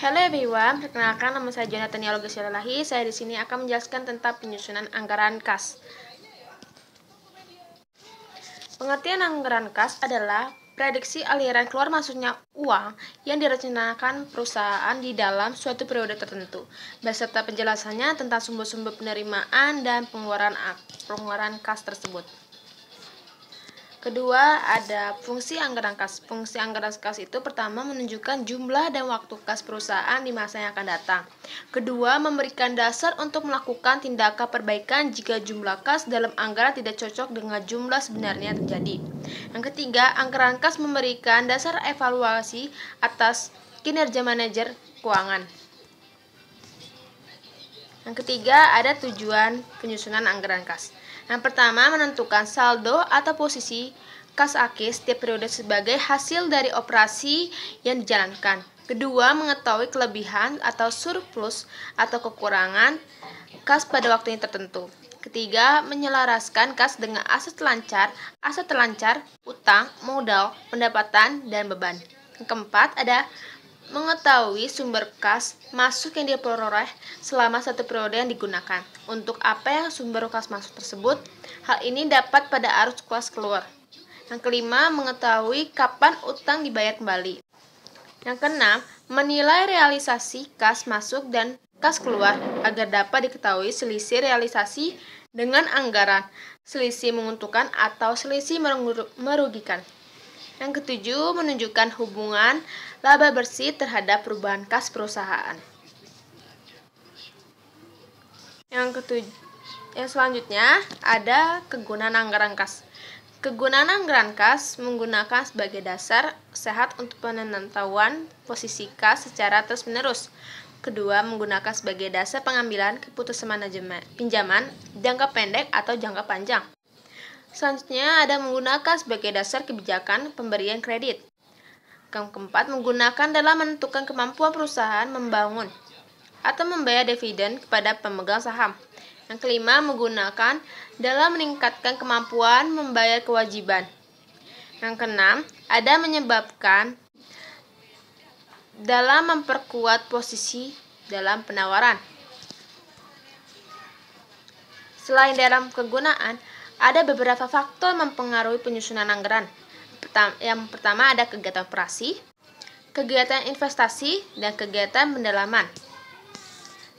Hello everyone, perkenalkan nama saya Jonathan Yaloga Silalahi. Saya di sini akan menjelaskan tentang penyusunan anggaran kas. Pengertian anggaran kas adalah prediksi aliran keluar masuknya uang yang direncanakan perusahaan di dalam suatu periode tertentu, beserta penjelasannya tentang sumber-sumber penerimaan dan pengeluaran kas tersebut. Kedua, ada fungsi anggaran kas. Fungsi anggaran kas itu pertama menunjukkan jumlah dan waktu kas perusahaan di masa yang akan datang. Kedua, memberikan dasar untuk melakukan tindakan perbaikan jika jumlah kas dalam anggaran tidak cocok dengan jumlah sebenarnya yang terjadi. Yang ketiga, anggaran kas memberikan dasar evaluasi atas kinerja manajer keuangan. Yang ketiga, ada tujuan penyusunan anggaran kas. Yang pertama, menentukan saldo atau posisi kas akhir setiap periode sebagai hasil dari operasi yang dijalankan. Kedua, mengetahui kelebihan atau surplus atau kekurangan kas pada waktu yang tertentu. Ketiga, menyelaraskan kas dengan aset telancar, utang, modal, pendapatan, dan beban. Yang keempat, ada mengetahui sumber kas masuk yang diperoleh selama satu periode yang digunakan. Untuk apa yang sumber kas masuk tersebut? Hal ini dapat pada arus kas keluar. Yang kelima, mengetahui kapan utang dibayar kembali. Yang keenam, menilai realisasi kas masuk dan kas keluar agar dapat diketahui selisih realisasi dengan anggaran, selisih menguntungkan atau selisih merugikan. Yang ketujuh, menunjukkan hubungan laba bersih terhadap perubahan kas perusahaan. Yang selanjutnya ada kegunaan anggaran kas. Kegunaan anggaran kas menggunakan sebagai dasar sehat untuk penentuan posisi kas secara terus-menerus. Kedua, menggunakan sebagai dasar pengambilan keputusan manajemen pinjaman jangka pendek atau jangka panjang. Selanjutnya ada menggunakan sebagai dasar kebijakan pemberian kredit. Yang keempat, menggunakan dalam menentukan kemampuan perusahaan membangun atau membayar dividen kepada pemegang saham. Yang kelima, menggunakan dalam meningkatkan kemampuan membayar kewajiban. Yang keenam, ada menyebabkan dalam memperkuat posisi dalam penawaran. Selain dalam kegunaan, ada beberapa faktor mempengaruhi penyusunan anggaran. Yang pertama ada kegiatan operasi, kegiatan investasi, dan kegiatan pendalaman.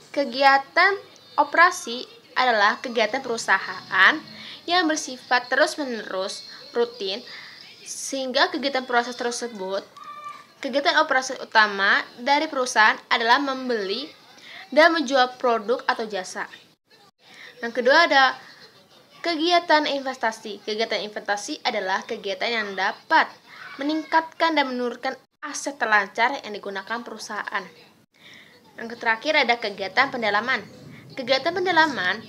Kegiatan operasi adalah kegiatan perusahaan yang bersifat terus-menerus, rutin, sehingga kegiatan proses tersebut, kegiatan operasi utama dari perusahaan adalah membeli dan menjual produk atau jasa. Yang kedua ada kegiatan investasi. Kegiatan investasi adalah kegiatan yang dapat meningkatkan dan menurunkan aset terlancar yang digunakan perusahaan. Yang terakhir ada kegiatan pendalaman. Kegiatan pendalaman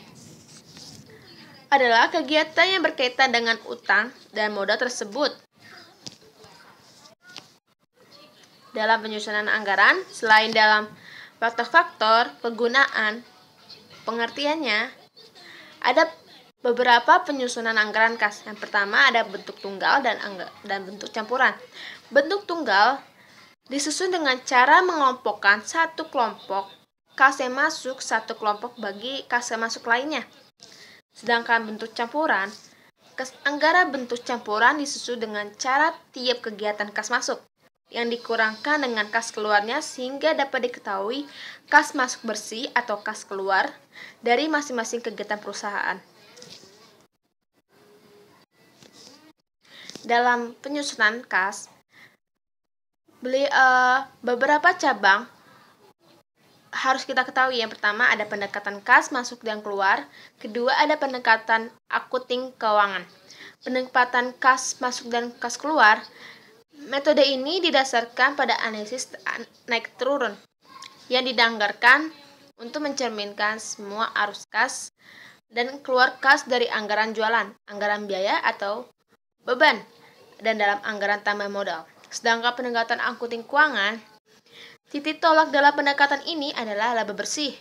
adalah kegiatan yang berkaitan dengan utang dan modal tersebut. Dalam penyusunan anggaran, selain dalam faktor-faktor penggunaan, pengertiannya, ada beberapa penyusunan anggaran kas. Yang pertama ada bentuk tunggal dan bentuk campuran. Bentuk tunggal disusun dengan cara mengelompokkan satu kelompok kas yang masuk satu kelompok bagi kas yang masuk lainnya. Sedangkan bentuk campuran, kas anggaran bentuk campuran disusun dengan cara tiap kegiatan kas masuk yang dikurangkan dengan kas keluarnya sehingga dapat diketahui kas masuk bersih atau kas keluar dari masing-masing kegiatan perusahaan. Dalam penyusunan kas, beberapa cabang harus kita ketahui. Yang pertama ada pendekatan kas masuk dan keluar. Kedua ada pendekatan akunting keuangan. Pendekatan kas masuk dan kas keluar, metode ini didasarkan pada analisis naik turun yang didanggarkan untuk mencerminkan semua arus kas dan keluar kas dari anggaran jualan, anggaran biaya atau beban, dan dalam anggaran tambah modal. Sedangkan pendekatan akunting keuangan, titik tolak dalam pendekatan ini adalah laba bersih.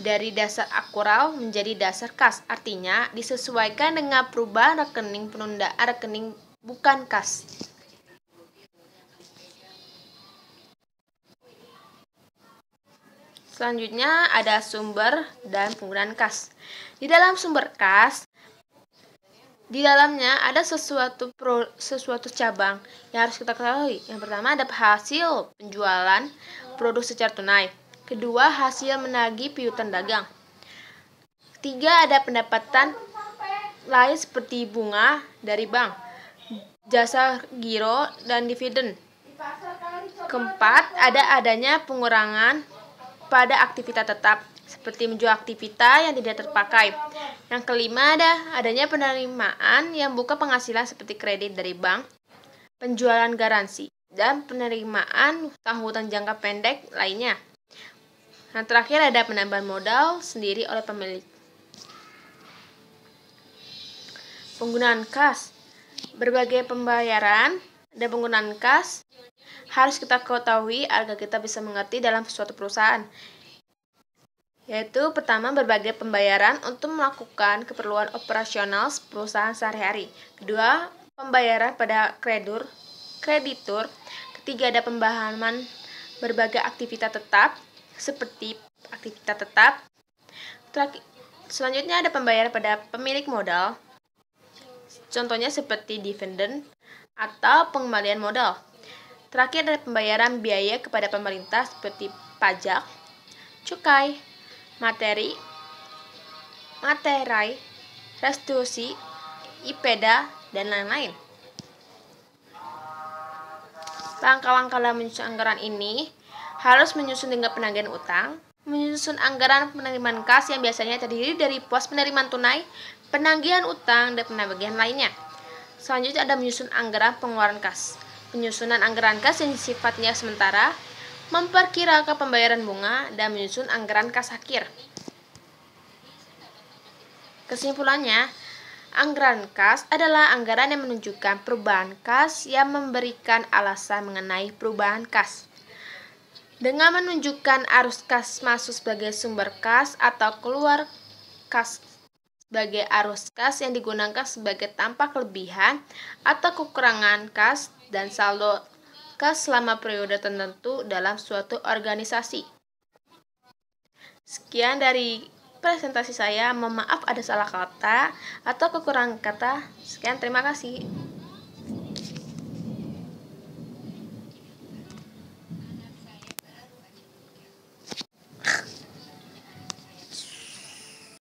Dari dasar akural menjadi dasar kas, artinya disesuaikan dengan perubahan rekening penundaan rekening bukan kas. Selanjutnya ada sumber dan penggunaan kas. Di dalam sumber kas, di dalamnya ada sesuatu cabang yang harus kita ketahui. Yang pertama ada hasil penjualan produk secara tunai. Kedua, hasil menagih piutang dagang. Ketiga, ada pendapatan lain seperti bunga dari bank, jasa giro, dan dividen. Keempat, adanya pengurangan pada aktivitas tetap, seperti menjual aktivitas yang tidak terpakai. Yang kelima, adanya penerimaan yang bukan penghasilan seperti kredit dari bank, penjualan garansi, dan penerimaan hutang jangka pendek lainnya. Yang terakhir, ada penambahan modal sendiri oleh pemilik. Penggunaan kas. Berbagai pembayaran dan penggunaan kas harus kita ketahui agar kita bisa mengerti dalam suatu perusahaan. Yaitu pertama, berbagai pembayaran untuk melakukan keperluan operasional perusahaan sehari-hari. Kedua, pembayaran pada kreditur. Ketiga, ada pembahaman berbagai aktivitas tetap seperti aktivitas tetap. Selanjutnya ada pembayaran pada pemilik modal. Contohnya seperti dividen atau pengembalian modal. Terakhir ada pembayaran biaya kepada pemerintah seperti pajak, cukai, materai, restitusi, IPEDA, dan lain-lain. Langkah-langkah dalam menyusun anggaran ini harus menyusun dengan penagihan utang, menyusun anggaran penerimaan kas yang biasanya terdiri dari pos penerimaan tunai, penagihan utang, dan penagihan lainnya. Selanjutnya ada menyusun anggaran pengeluaran kas. Penyusunan anggaran kas yang sifatnya sementara, memperkirakan pembayaran bunga, dan menyusun anggaran kas akhir. Kesimpulannya, anggaran kas adalah anggaran yang menunjukkan perubahan kas yang memberikan alasan mengenai perubahan kas. Dengan menunjukkan arus kas masuk sebagai sumber kas atau keluar kas sebagai arus kas yang digunakan sebagai tampak kelebihan atau kekurangan kas dan saldo kas selama periode tertentu dalam suatu organisasi. Sekian dari presentasi saya. Mohon maaf ada salah kata atau kekurangan kata. Sekian, terima kasih.